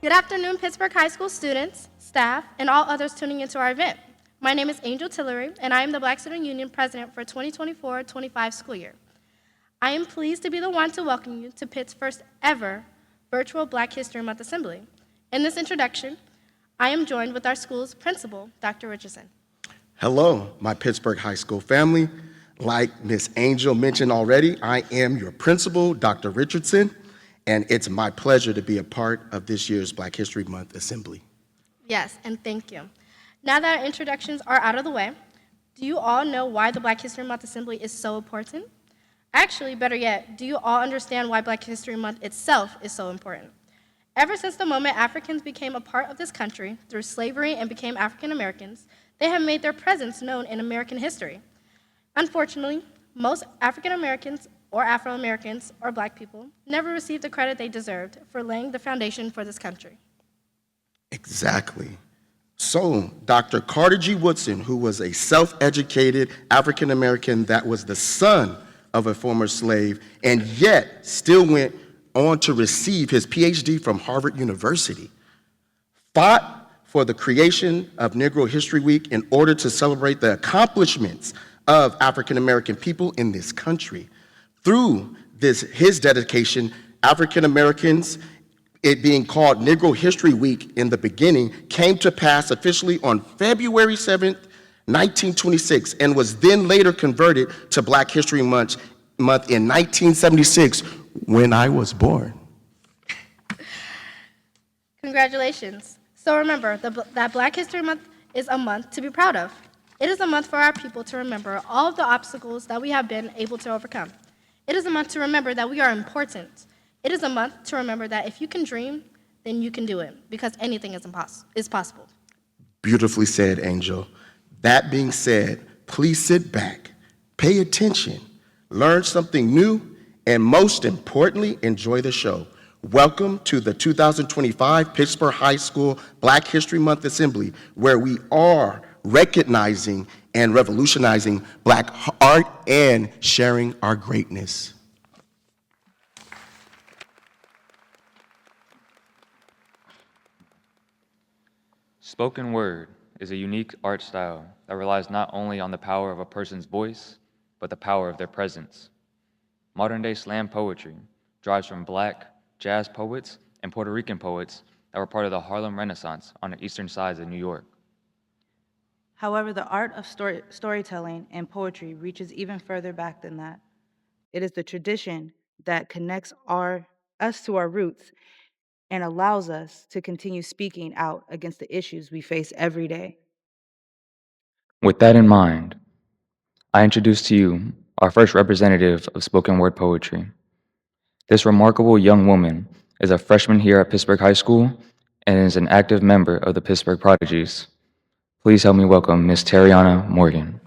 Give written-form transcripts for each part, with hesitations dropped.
Good afternoon, Pittsburg High School students, staff, and all others tuning into our event. My name is Angel Tillery, and I am the Black Student Union President for 2024-25 school year. I am pleased to be the one to welcome you to Pitt's first ever virtual Black History Month Assembly. In this introduction, I am joined with our school's principal, Dr. Richardson. Hello, my Pittsburg High School family. Like Miss Angel mentioned already, I am your principal, Dr. Richardson, and it's my pleasure to be a part of this year's Black History Month Assembly. Yes, and thank you. Now that our introductions are out of the way, do you all know why the Black History Month Assembly is so important? Actually, better yet, do you all understand why Black History Month itself is so important? Ever since the moment Africans became a part of this country through slavery and became African Americans, they have made their presence known in American history. Unfortunately, most African Americans or Afro-Americans or Black people never received the credit they deserved for laying the foundation for this country. Exactly. So, Dr. Carter G. Woodson, who was a self-educated African American that was the son of a former slave and yet still went on to receive his PhD from Harvard University, fought for the creation of Negro History Week in order to celebrate the accomplishments of African American people in this country. Through his dedication, African Americans, it being called Negro History Week in the beginning, came to pass officially on February 7th, 1926, and was then later converted to Black History Month in 1976, when I was born. Congratulations. So remember that Black History Month is a month to be proud of. It is a month for our people to remember all of the obstacles that we have been able to overcome. It is a month to remember that we are important. It is a month to remember that if you can dream, then you can do it, because anything is possible. Beautifully said, Angel. That being said, please sit back, pay attention, learn something new, and most importantly, enjoy the show. Welcome to the 2025 Pittsburg High School Black History Month Assembly, where we are recognizing and revolutionizing Black art and sharing our greatness. Spoken word is a unique art style that relies not only on the power of a person's voice, but the power of their presence. Modern-day slam poetry derives from Black, jazz poets, and Puerto Rican poets that were part of the Harlem Renaissance on the eastern sides of New York. However, the art of storytelling and poetry reaches even further back than that. It is the tradition that connects us to our roots and allows us to continue speaking out against the issues we face every day. With that in mind, I introduce to you our first representative of spoken word poetry. This remarkable young woman is a freshman here at Pittsburg High School and is an active member of the Pittsburg Prodigies. Please help me welcome Ms. Tariana Morgan.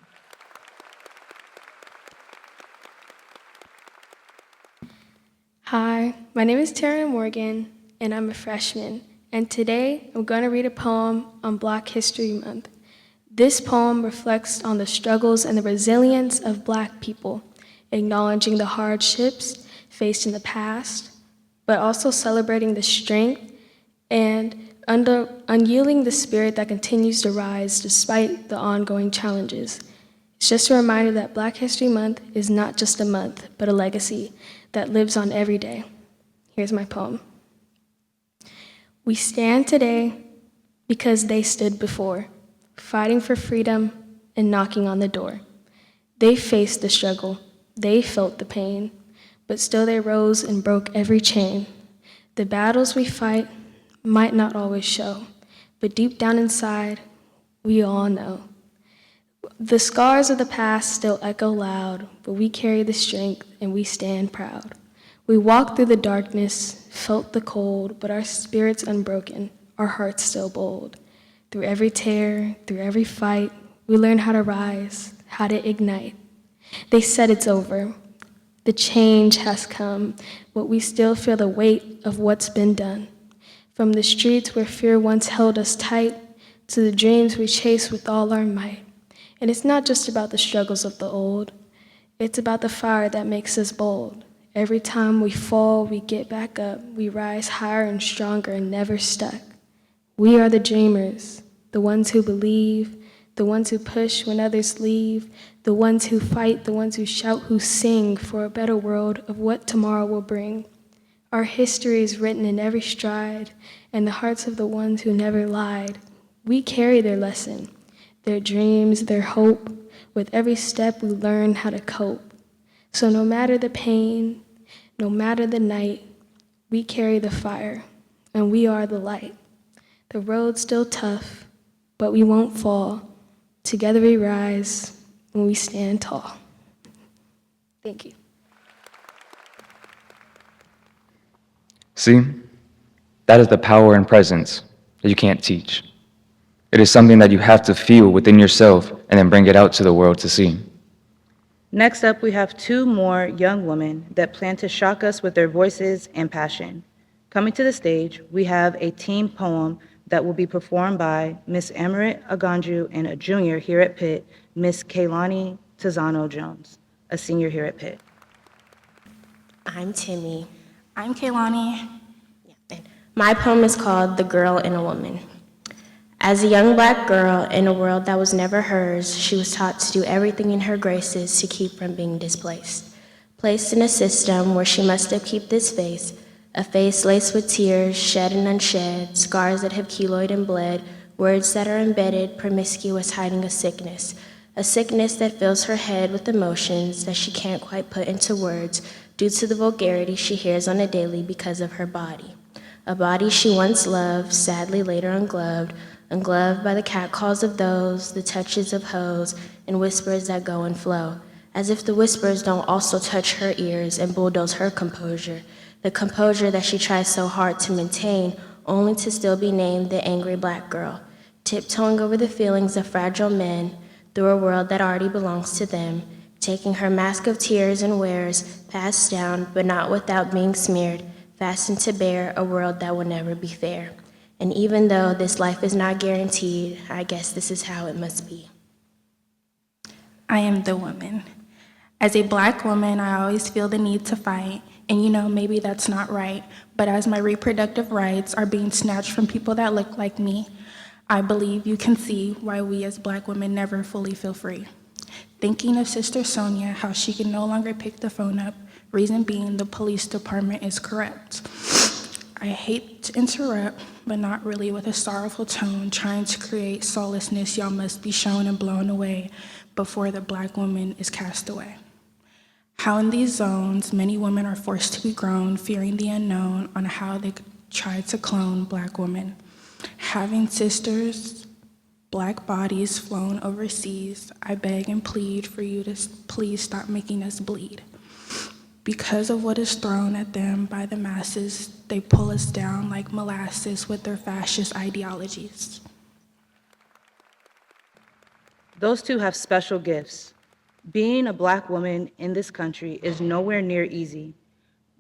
Hi, my name is Tariana Morgan, and I'm a freshman. And today, I'm going to read a poem on Black History Month. This poem reflects on the struggles and the resilience of Black people, acknowledging the hardships faced in the past, but also celebrating the strength and unyielding the spirit that continues to rise despite the ongoing challenges. It's just a reminder that Black History Month is not just a month, but a legacy that lives on every day. Here's my poem. We stand today because they stood before, fighting for freedom and knocking on the door. They faced the struggle, they felt the pain, but still they rose and broke every chain. The battles we fight might not always show, but deep down inside, we all know. The scars of the past still echo loud, but we carry the strength and we stand proud. We walked through the darkness, felt the cold, but our spirits unbroken, our hearts still bold. Through every tear, through every fight, we learn how to rise, how to ignite. They said it's over. The change has come, but we still feel the weight of what's been done. From the streets where fear once held us tight, to the dreams we chase with all our might. And it's not just about the struggles of the old. It's about the fire that makes us bold. Every time we fall, we get back up. We rise higher and stronger and never stuck. We are the dreamers, the ones who believe, the ones who push when others leave, the ones who fight, the ones who shout, who sing for a better world of what tomorrow will bring. Our history is written in every stride, and the hearts of the ones who never lied. We carry their lesson, their dreams, their hope. With every step, we learn how to cope. So no matter the pain, no matter the night, we carry the fire, and we are the light. The road's still tough, but we won't fall. Together we rise, and we stand tall. Thank you. See, that is the power and presence that you can't teach. It is something that you have to feel within yourself and then bring it out to the world to see. Next up, we have two more young women that plan to shock us with their voices and passion. Coming to the stage, we have a team poem that will be performed by Miss Amarit Aganju and a junior here at Pitt, Miss Kaylani Tizano Jones, a senior here at Pitt. I'm Timmy. I'm Kaylani. And my poem is called The Girl in a Woman. As a young black girl in a world that was never hers, she was taught to do everything in her graces to keep from being displaced. Placed in a system where she must upkeep this face, a face laced with tears, shed and unshed, scars that have keloid and bled, words that are embedded, promiscuous, hiding a sickness that fills her head with emotions that she can't quite put into words due to the vulgarity she hears on a daily because of her body. A body she once loved, sadly later ungloved by the catcalls of those, the touches of hoes, and whispers that go and flow, as if the whispers don't also touch her ears and bulldoze her composure, the composure that she tries so hard to maintain, only to still be named the angry black girl, tiptoeing over the feelings of fragile men through a world that already belongs to them, taking her mask of tears and wears, passed down, but not without being smeared, fastened to bear a world that will never be fair. And even though this life is not guaranteed, I guess this is how it must be. I am the woman. As a black woman, I always feel the need to fight. And maybe that's not right, but as my reproductive rights are being snatched from people that look like me, I believe you can see why we as black women never fully feel free. Thinking of Sister Sonia, how she can no longer pick the phone up, reason being the police department is corrupt. I hate to interrupt, but not really, with a sorrowful tone, trying to create solaceness y'all must be shown and blown away before the black woman is cast away. How in these zones, many women are forced to be grown, fearing the unknown on how they try to clone black women. Having sisters, black bodies flown overseas, I beg and plead for you to please stop making us bleed. Because of what is thrown at them by the masses, they pull us down like molasses with their fascist ideologies. Those two have special gifts. Being a black woman in this country is nowhere near easy,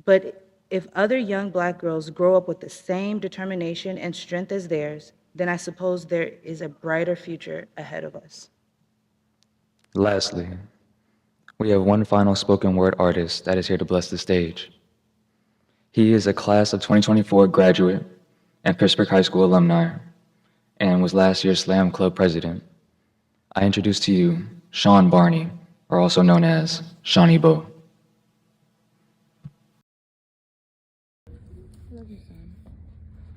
but if other young black girls grow up with the same determination and strength as theirs, then I suppose there is a brighter future ahead of us. Lastly, we have one final spoken word artist that is here to bless the stage. He is a class of 2024 graduate and Pittsburg High School alumni and was last year's Slam Club president. I introduce to you Sean Barney, or also known as Shawnee Bo.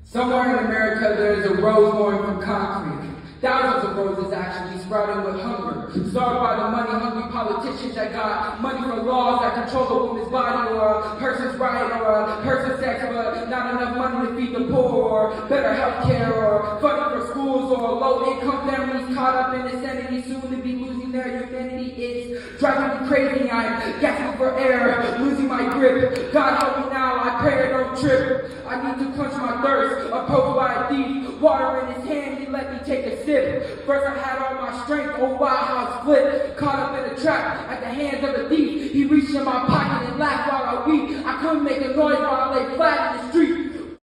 Somewhere in America, there is a rose growing from concrete. Thousands of roses actually sprouting with hunger, starved by the money-hungry politicians that got money for laws that control a woman's body, or a person's right, or a person's sex, but not enough money to feed the poor, or better health care, or funding for schools, or low-income families caught up in insanity, soon to be losing their humanity. It's driving me crazy. I'm gasping for air, losing my grip. God help me now, I pray I don't trip. I need to quench my thirst, approached by a thief, water in his hand, he let me take a sip. First I had all my strength, oh wow, how I split, caught up in a trap at the hands of a thief. He reached in my pocket and laughed while I weep. I couldn't make a noise while I lay flat in the street.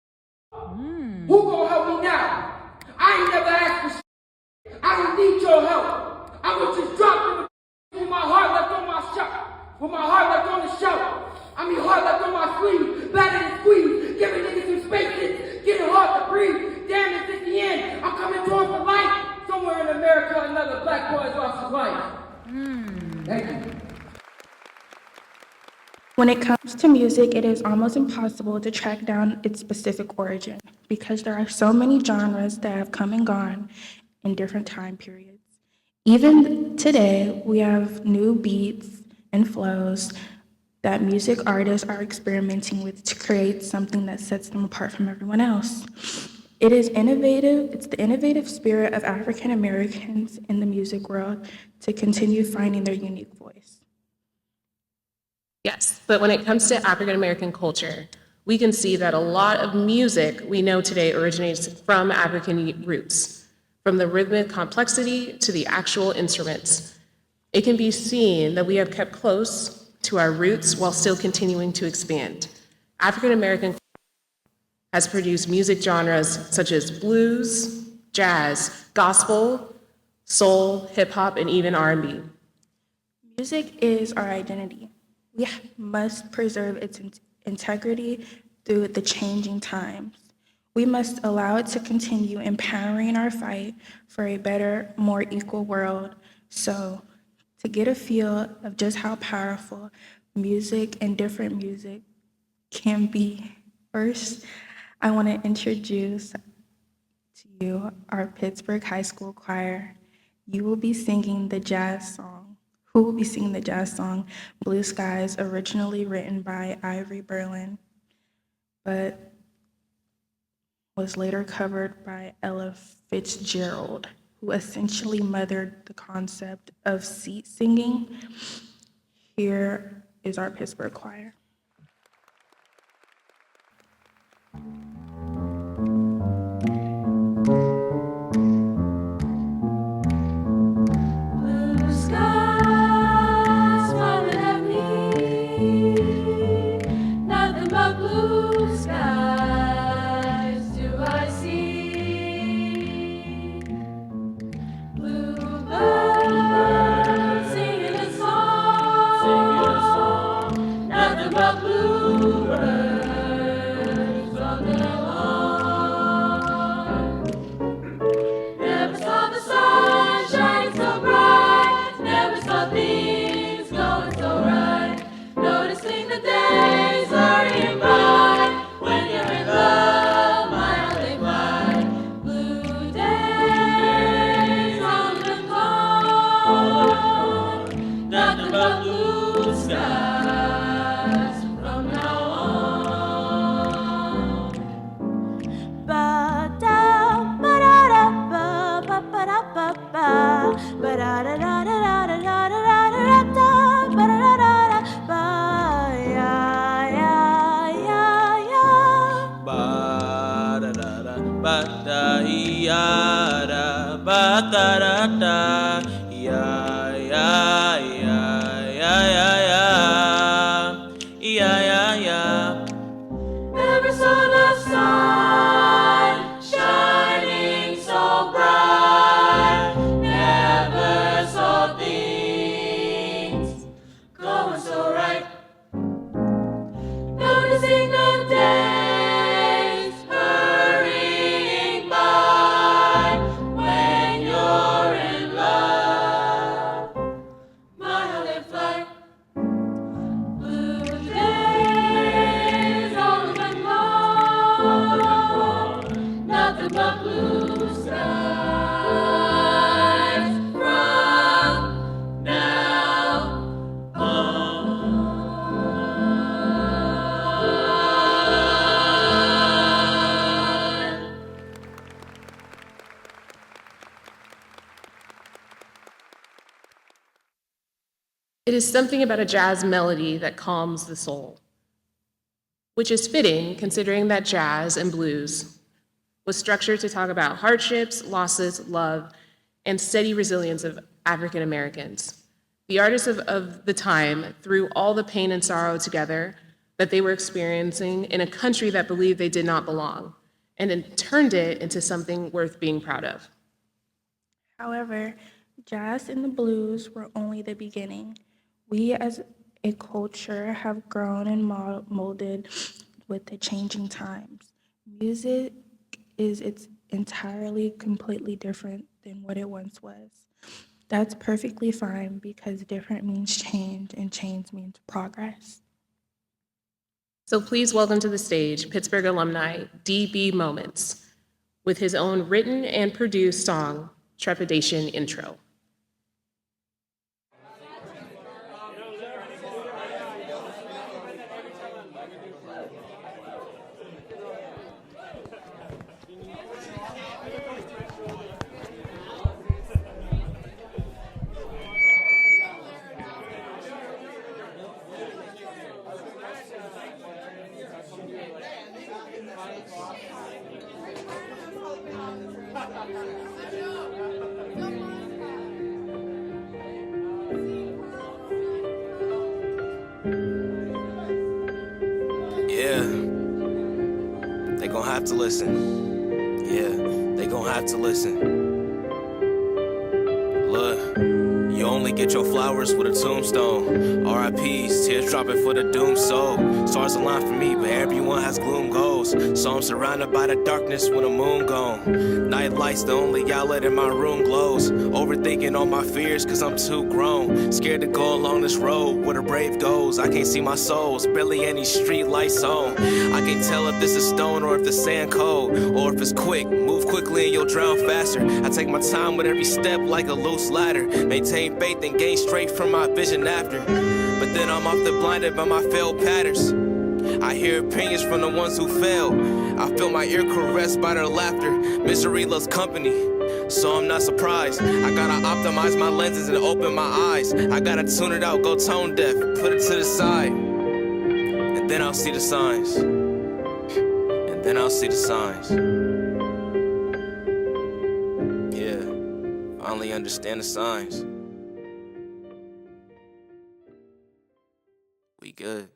Who gonna help me now? I ain't never asked for shit. I don't need your help. I was just dropped in the with my heart left on my shelf. With my heart left on the shelf. I'm I mean, hard left on my sleeve, better than squeeze, giving niggas some spaces, getting hard to breathe. Damn it, it's the end. I'm coming to for life. Somewhere in America, another black boy has lost his life. Thank you. When it comes to music, it is almost impossible to track down its specific origin because there are so many genres that have come and gone in different time periods. Even today, we have new beats and flows that music artists are experimenting with to create something that sets them apart from everyone else. It is innovative, it's the innovative spirit of African Americans in the music world to continue finding their unique voice. Yes, but when it comes to African American culture, we can see that a lot of music we know today originates from African roots, from the rhythmic complexity to the actual instruments. It can be seen that we have kept close to our roots while still continuing to expand. African American has produced music genres such as blues, jazz, gospel, soul, hip hop, and even R&B. Music is our identity. We must preserve its integrity through the changing times. We must allow it to continue empowering our fight for a better, more equal world. So, to get a feel of just how powerful music and different music can be, first, I want to introduce to you our Pittsburg High School choir. You will be singing the jazz song. Who will be singing the jazz song Blue Skies, originally written by Ivory Berlin, but was later covered by Ella Fitzgerald, who essentially mothered the concept of seat singing. Here is our Pittsburgh choir. Never saw the sun shining so bright. Never saw things going so right. Noticing the days hurrying by. When you're in love, my how they fly. Blue days, all of them gone. Nothing but blue skies from now on. It is something about a jazz melody that calms the soul, which is fitting considering that jazz and blues was structured to talk about hardships, losses, love, and steady resilience of African Americans. The artists of the time threw all the pain and sorrow together that they were experiencing in a country that believed they did not belong, and then turned it into something worth being proud of. However, jazz and the blues were only the beginning. We as a culture have grown and molded with the changing times. Music it's entirely completely different than what it once was. That's perfectly fine because different means change and change means progress. So please welcome to the stage Pittsburgh alumni D.B. Moments with his own written and produced song, Trepidation Intro. Yeah, they gon' have to listen. Yeah, they gon' have to listen. Look, you only get your flowers with a tombstone. R.I.P.s, tears dropping for the doomed soul. Stars align for me, but everyone has gloom goals. So I'm surrounded by the darkness when the moon gone. Night lights, the only outlet in my room glows. Overthinking all my fears, cause I'm too grown. Scared to go along this road where the brave goes. I can't see my souls, barely any street lights on. I can't tell if this is stone or if the sand cold. Or if it's quick, move quickly and you'll drown faster. I take my time with every step like a loose ladder. Maintain faith and gain straight from my vision after. But then I'm often blinded by my failed patterns. I hear opinions from the ones who fail. I feel my ear caressed by their laughter. Misery loves company, so I'm not surprised. I gotta optimize my lenses and open my eyes. I gotta tune it out, go tone deaf, put it to the side. And then I'll see the signs. And then I'll see the signs. Yeah, finally understand the signs. We good.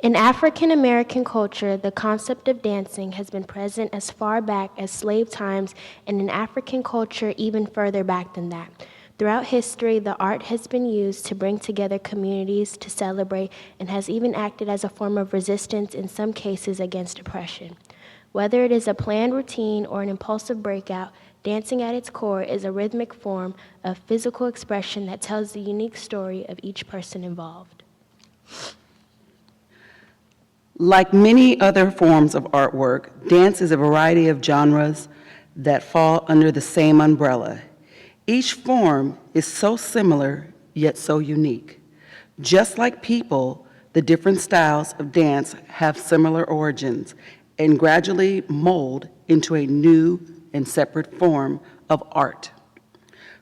In African American culture, the concept of dancing has been present as far back as slave times, and in African culture, even further back than that. Throughout history, the art has been used to bring together communities to celebrate and has even acted as a form of resistance in some cases against oppression. Whether it is a planned routine or an impulsive breakout, dancing at its core is a rhythmic form of physical expression that tells the unique story of each person involved. Like many other forms of artwork, dance is a variety of genres that fall under the same umbrella. Each form is so similar, yet so unique. Just like people, the different styles of dance have similar origins and gradually mold into a new and separate form of art.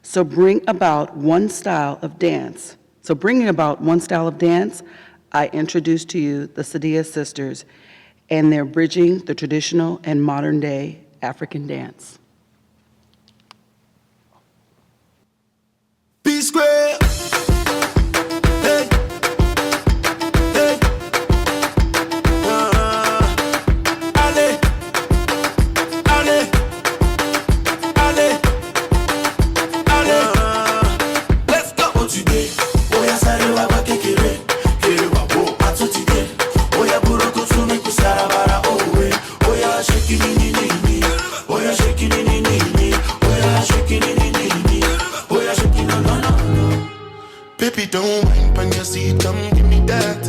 So bringing about one style of dance, I introduce to you the Sadia Sisters and their bridging the traditional and modern day African dance. Be square. Hey. Hey. Allez. Allez. Allez. Allez. Let's go. Oh, today. Oh, yeah, sorry, wa kekere. Kere wa bo atutide. Oh, yeah, buroko tumi kusarabara. Oh, we. Oh, yeah, shaking ni ni ni. Oh, yeah, shaking ni ni ni. Oh, yeah, shaking ni ni ni. Oh, yeah, shaking no no no. Baby, don't mind when you see it, come give me that.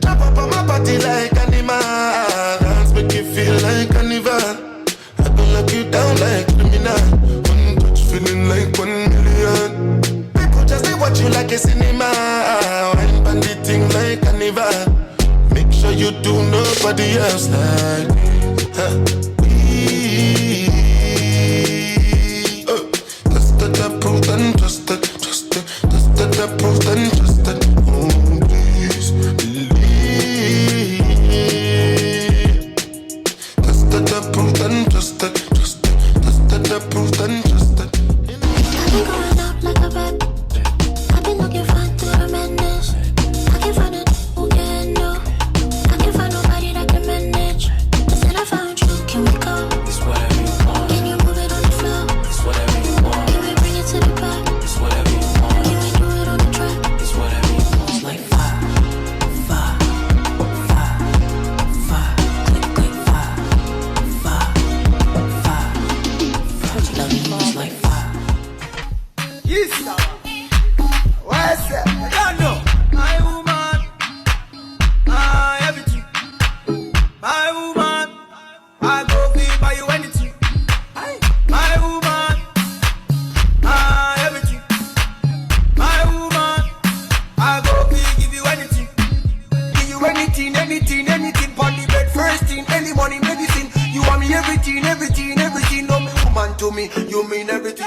Jump up on my body like animals, make you feel like carnival. I can lock you down like criminal. One touch feeling like 1 million. People just they watch you like a cinema. Wine banditing like carnival. Make sure you do nobody else like me. Just that proof and just that. That proof and just that. Oh, please believe. Just that proof and just that. Just that proof and just that. I've been growing up like a rat. I've been looking fine through the madness. I can't find a who can know. I can't find nobody that can manage. But then I found you. Can me, you mean everything.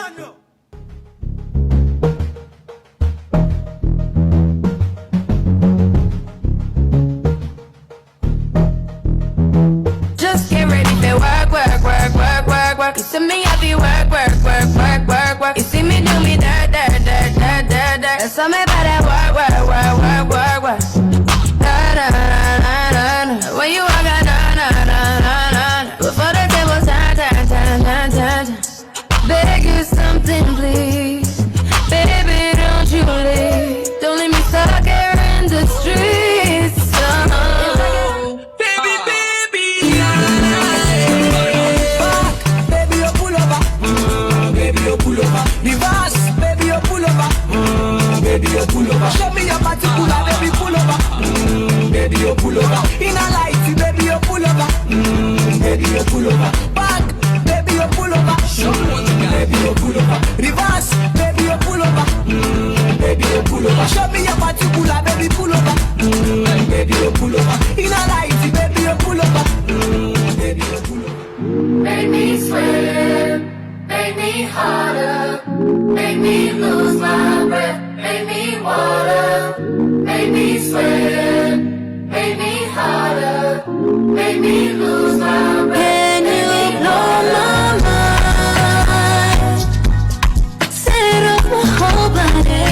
Just get ready for work, work, work, work, work, work. You see me happy work, work, work, work, work, work. You see me do me dirt, dirt, dirt, dirt, dirt, dirt. And so me better work, work, work, work, work, work. Da, da, da, da, da, da. When you walk out, da, da, da, da, da. Before the table turn, turn, turn, turn, turn, turn. Beg you something, please. Baby, don't you leave. Don't leave me stuck here in the streets. Baby, you pull over. Show me your particular, baby, pull over. Baby, you pull over. In a light, baby, you pull over. Baby, you pull over. Back, baby, you pull over. Show me what you got. Baby, you pull over. Reverse, baby, you pull over. Baby, you pull over. Show me your particular, baby, pull over. Baby, you pull over. In a light, baby, you pull over. Baby, you pull over. Make me sweat, make me harder, make me lose my breath, make me water, make me sweat, make me harder, make me lose my breath. Can you blow my mind? Set up my whole body.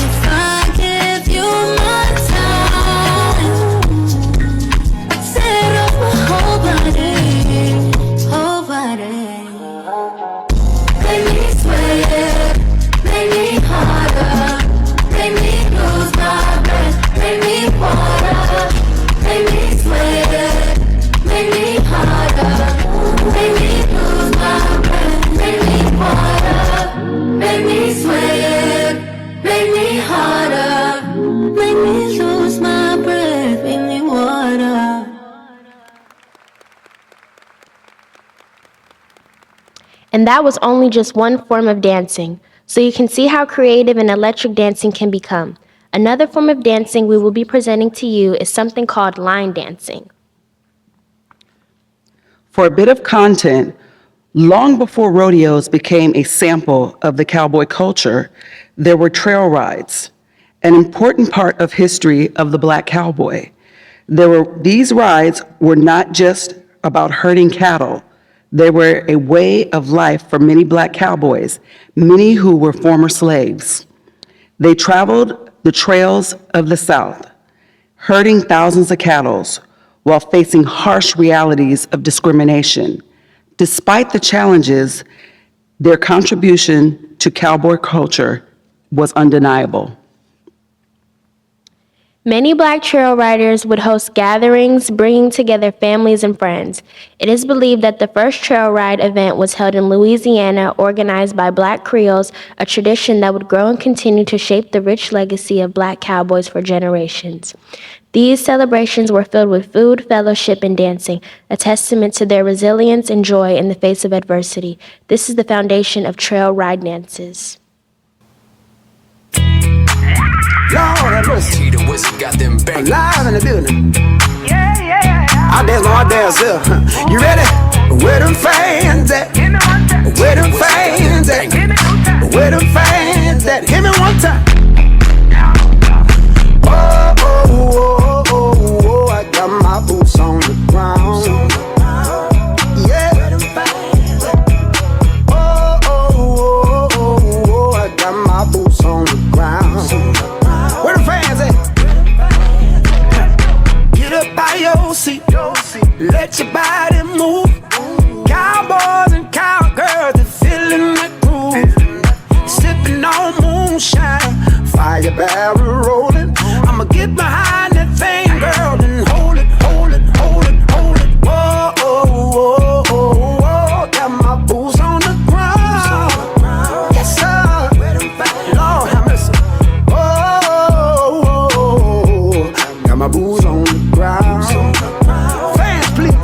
If I give you my time, set up my whole body, whole body. Make me sweat, make me harder, make me lose my breath, make me water, make me sweat, make me harder, make me lose my breath, make me water, make me sweat, make me harder, make me lose my breath, make me water. And that was only just one form of dancing, so you can see how creative and electric dancing can become. Another form of dancing we will be presenting to you is something called line dancing. For a bit of content, long before rodeos became a sample of the cowboy culture, there were trail rides, an important part of history of the Black cowboy. These rides were not just about herding cattle. They were a way of life for many Black cowboys, many who were former slaves. They traveled the trails of the South, herding thousands of cattle while facing harsh realities of discrimination. Despite the challenges, their contribution to cowboy culture was undeniable. Many Black trail riders would host gatherings, bringing together families and friends. It is believed that the first trail ride event was held in Louisiana, organized by Black Creoles, a tradition that would grow and continue to shape the rich legacy of Black cowboys for generations. These celebrations were filled with food, fellowship, and dancing, a testament to their resilience and joy in the face of adversity. This is the foundation of trail ride dances. Lord have mercy. The whiskey got them bang. Alive in the building. Yeah. I dance, I dance here. You ready? Where them fans at? Where them fans at? Where them fans at? Hit me one time. Oh, oh, oh, oh, oh, I got my boots on the ground. Yeah. Oh, oh, oh, oh, oh, I got my boots on the ground. Where the fans at? Get up by your seat. Let your body move. Cowboys and cowgirls, they're feeling the groove. Sipping on moonshine, fire barrel rolling. I'ma get behind that thing, girl, and hold it, hold it, hold it, hold it. Whoa, oh, oh, oh, oh, got my boots on the ground. Yes, sir. Lord have mercy. Oh, got my boots on the ground. Fans, please.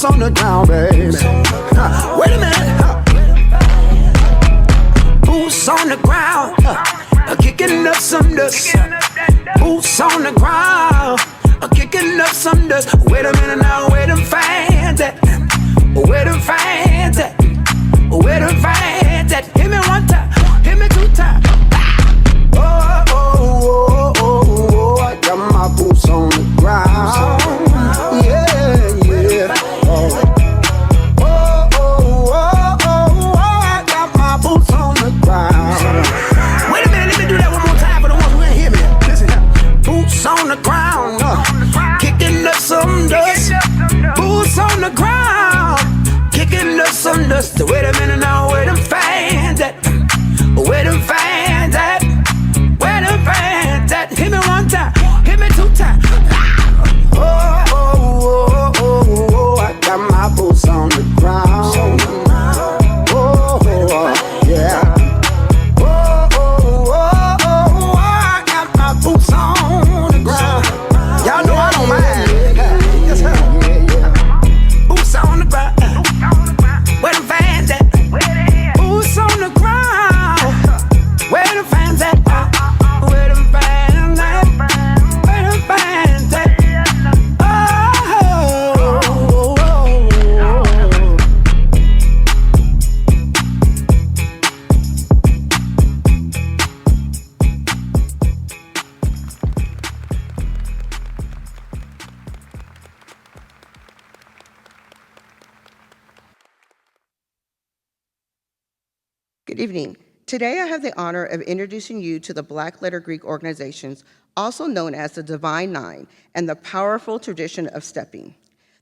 on the ground, baby. Wait a minute. Boots on the ground, kicking up some dust. Boots on the ground, kicking up some dust. Wait a minute now, where them fans at? Where them fans at? Where them fans at? Hit me one time, hit me two times. Oh, oh, oh, oh, oh, I got my boots on the ground. Yeah, yeah. Oh, oh, oh, oh, oh, I got my boots on the ground. Wait a minute, let me do that one more time for the ones who ain't hear me. Listen, boots on the ground, kicking up some dust. Boots on the ground, kicking up some dust. Wait a minute now, where them fans at? Where them fans at? Where them fans at? Hit me one time, hit me two times. Oh, oh, oh, oh, oh, I got my boots on the ground. Oh, oh, yeah. Oh, oh, oh, oh, I got my boots on the ground. Y'all know I don't mind. Yes, sir. Boots on the ground. Where them fans at? Boots on the ground. Where them fans at? Where them fans at? Where them fans at? Oh, oh, oh, oh. Good evening. Today I have the honor of introducing you to the Black Letter Greek organizations, also known as the Divine Nine, and the powerful tradition of stepping.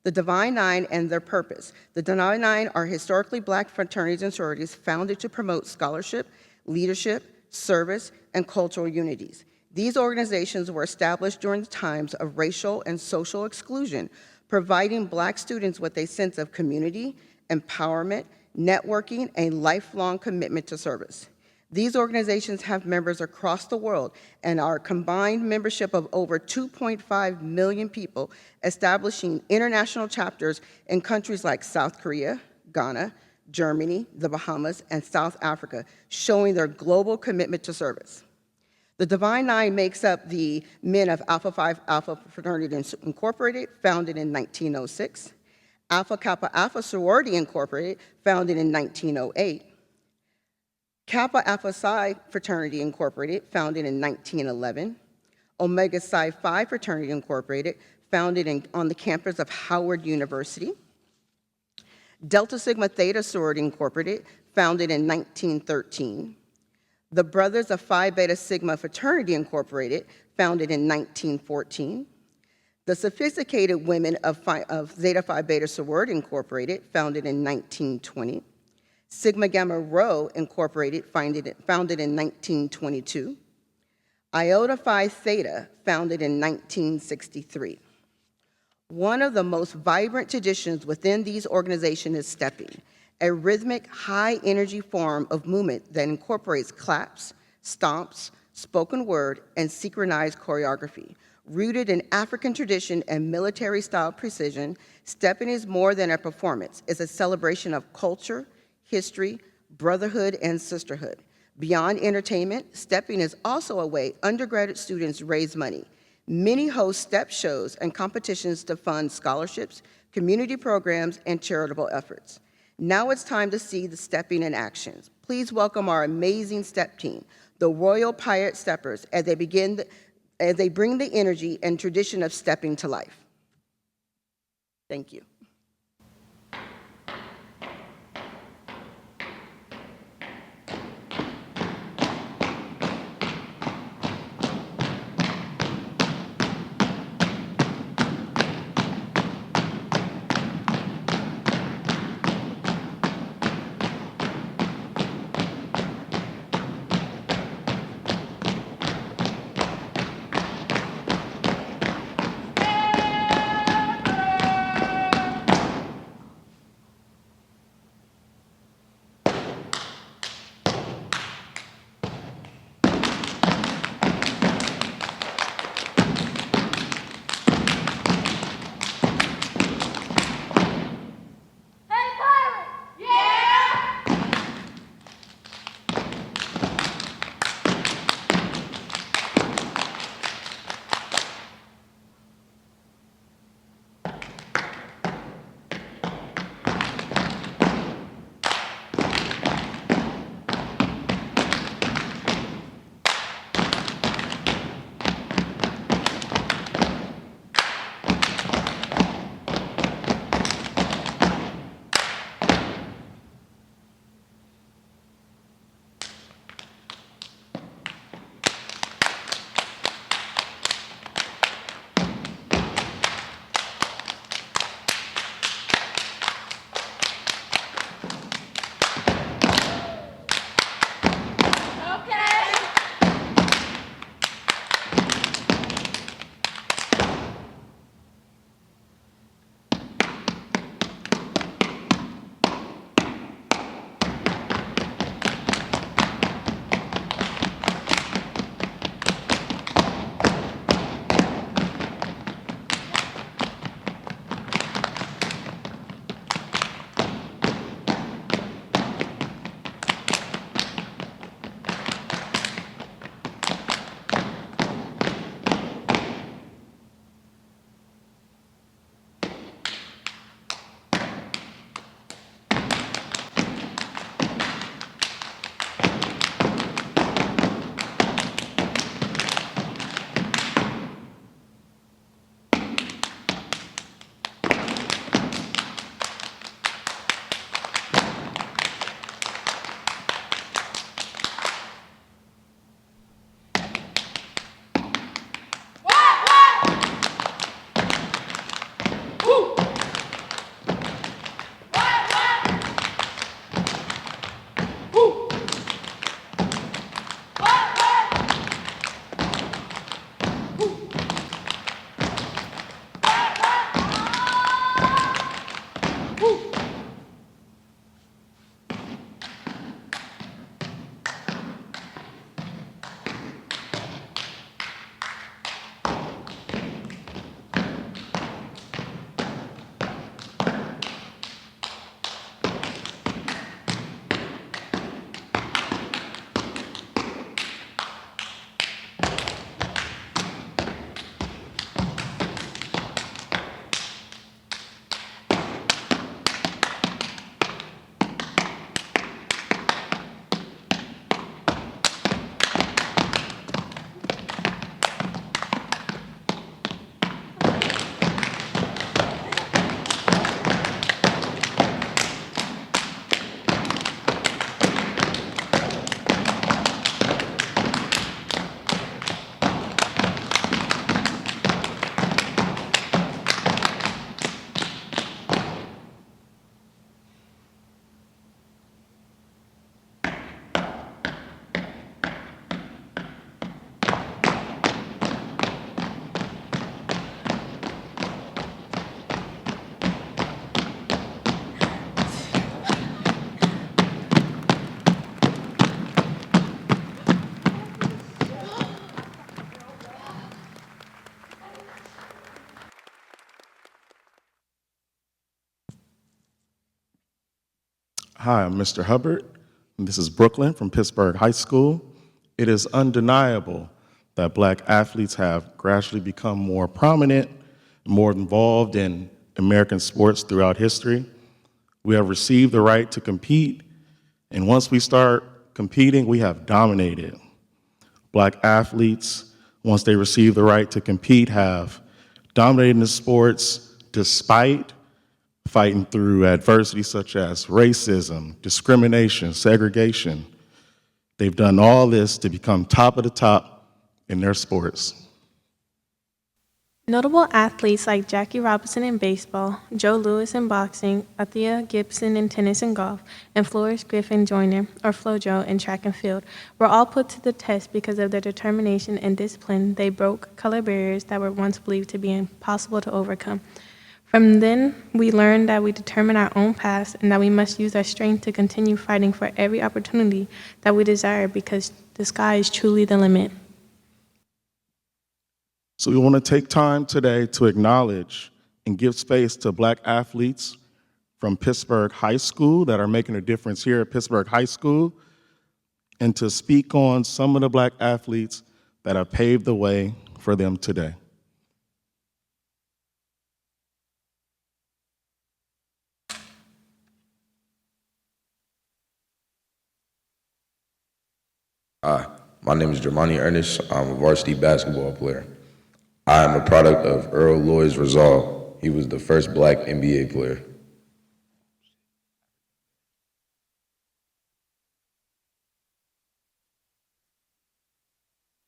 The Divine Nine and their purpose. The Divine Nine are historically Black fraternities and sororities founded to promote scholarship, leadership, service, and cultural unities. These organizations were established during the times of racial and social exclusion, providing Black students with a sense of community, empowerment, networking, and lifelong commitment to service. These organizations have members across the world and are a combined membership of over 2.5 million people, establishing international chapters in countries like South Korea, Ghana, Germany, the Bahamas, and South Africa, showing their global commitment to service. The Divine Nine makes up the Men of Alpha Phi Alpha Fraternity Incorporated, founded in 1906, Alpha Kappa Alpha Sorority Incorporated, founded in 1908, Kappa Alpha Psi Fraternity Incorporated, founded in 1911, Omega Psi Phi Fraternity Incorporated, founded on the campus of Howard University, Delta Sigma Theta Sorority Incorporated, founded in 1913, the Brothers of Phi Beta Sigma Fraternity Incorporated, founded in 1914, the Sophisticated Women of Zeta Phi Beta Sorority Incorporated, founded in 1920, Sigma Gamma Rho Incorporated, founded in 1922, Iota Phi Theta, founded in 1963. One of the most vibrant traditions within these organizations is stepping, a rhythmic, high-energy form of movement that incorporates claps, stomps, spoken word, and synchronized choreography. Rooted in African tradition and military-style precision, stepping is more than a performance. It's a celebration of culture, history, brotherhood, and sisterhood. Beyond entertainment, stepping is also a way undergraduate students raise money. Many host step shows and competitions to fund scholarships, community programs, and charitable efforts. Now it's time to see the stepping in action. Please welcome our amazing step team, the Royal Pirate Steppers, as they bring the energy and tradition of stepping to life. Thank you. Hi, I'm Mr. Hubbard, and this is Brooklyn from Pittsburg High School. It is undeniable that Black athletes have gradually become more prominent, more involved in American sports throughout history. We have received the right to compete, and once we start competing, we have dominated. Black athletes, once they receive the right to compete, have dominated the sports despite fighting through adversity such as racism, discrimination, segregation. They've done all this to become top of the top in their sports. Notable athletes like Jackie Robinson in baseball, Joe Louis in boxing, Althea Gibson in tennis and golf, and Florence Griffin Joyner, or FloJo, in track and field, were all put to the test because of their determination and discipline. They broke color barriers that were once believed to be impossible to overcome. From then, we learned that we determine our own path and that we must use our strength to continue fighting for every opportunity that we desire because the sky is truly the limit. So we want to take time today to acknowledge and give space to Black athletes from Pittsburg High School that are making a difference here at Pittsburg High School, and to speak on some of the Black athletes that have paved the way for them today. Hi, my name is Jermani Ernest. I'm a varsity basketball player. I am a product of Earl Lloyd's resolve. He was the first Black NBA player.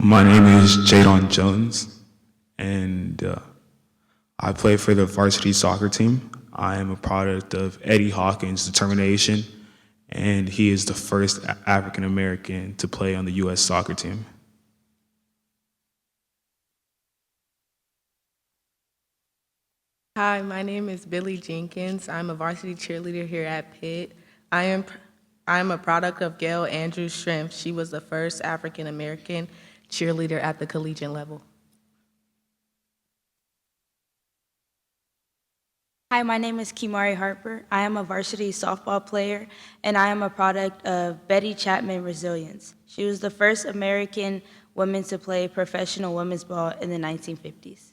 My name is Jadon Jones, and I play for the varsity soccer team. I am a product of Eddie Hawkins' determination, and he is the first African American to play on the U.S. soccer team. Hi, my name is Billy Jenkins. I'm a varsity cheerleader here at Pitt. I am a product of Gail Andrews Shrimp. She was the first African American cheerleader at the collegiate level. Hi, my name is Kimari Harper. I am a varsity softball player, and I am a product of Betty Chapman Resilience. She was the first American woman to play professional women's ball in the 1950s.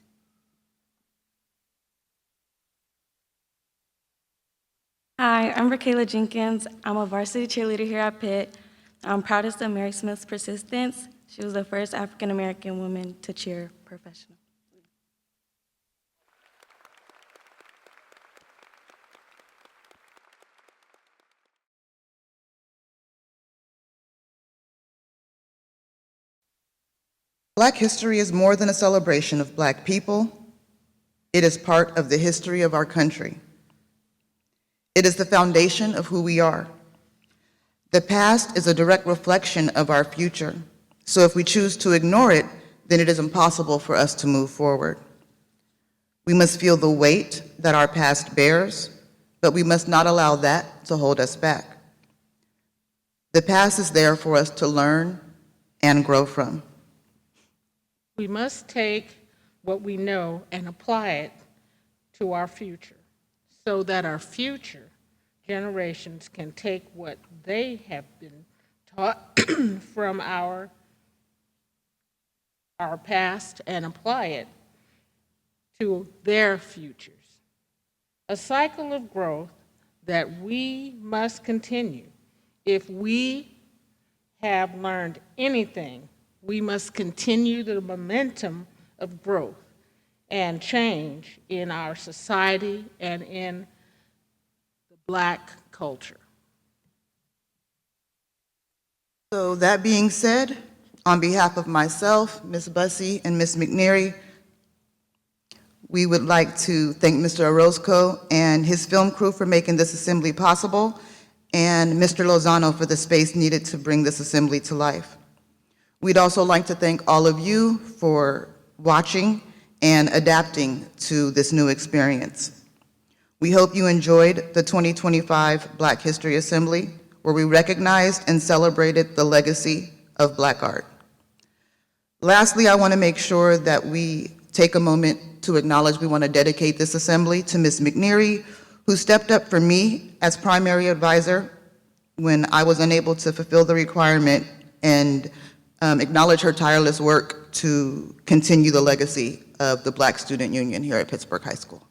Hi, I'm Rakayla Jenkins. I'm a varsity cheerleader here at Pitt. I'm proudest of Mary Smith's persistence. She was the first African-American woman to cheer professional. Black history is more than a celebration of Black people. It is part of the history of our country. It is the foundation of who we are. The past is a direct reflection of our future. So if we choose to ignore it, then it is impossible for us to move forward. We must feel the weight that our past bears, but we must not allow that to hold us back. The past is there for us to learn and grow from. We must take what we know and apply it to our future so that our future generations can take what they have been taught from our past and apply it to their futures. A cycle of growth that we must continue. If we have learned anything, we must continue the momentum of growth and change in our society and in the Black culture. So that being said, on behalf of myself, Ms. Bussey, and Ms. McNeary, we would like to thank Mr. Orozco and his film crew for making this assembly possible, and Mr. Lozano for the space needed to bring this assembly to life. We'd also like to thank all of you for watching and adapting to this new experience. We hope you enjoyed the 2025 Black History Assembly, where we recognized and celebrated the legacy of Black art. Lastly, I want to make sure that we take a moment to acknowledge we want to dedicate this assembly to Ms. McNeary, who stepped up for me as primary advisor when I was unable to fulfill the requirement and acknowledge her tireless work to continue the legacy of the Black Student Union here at Pittsburg High School.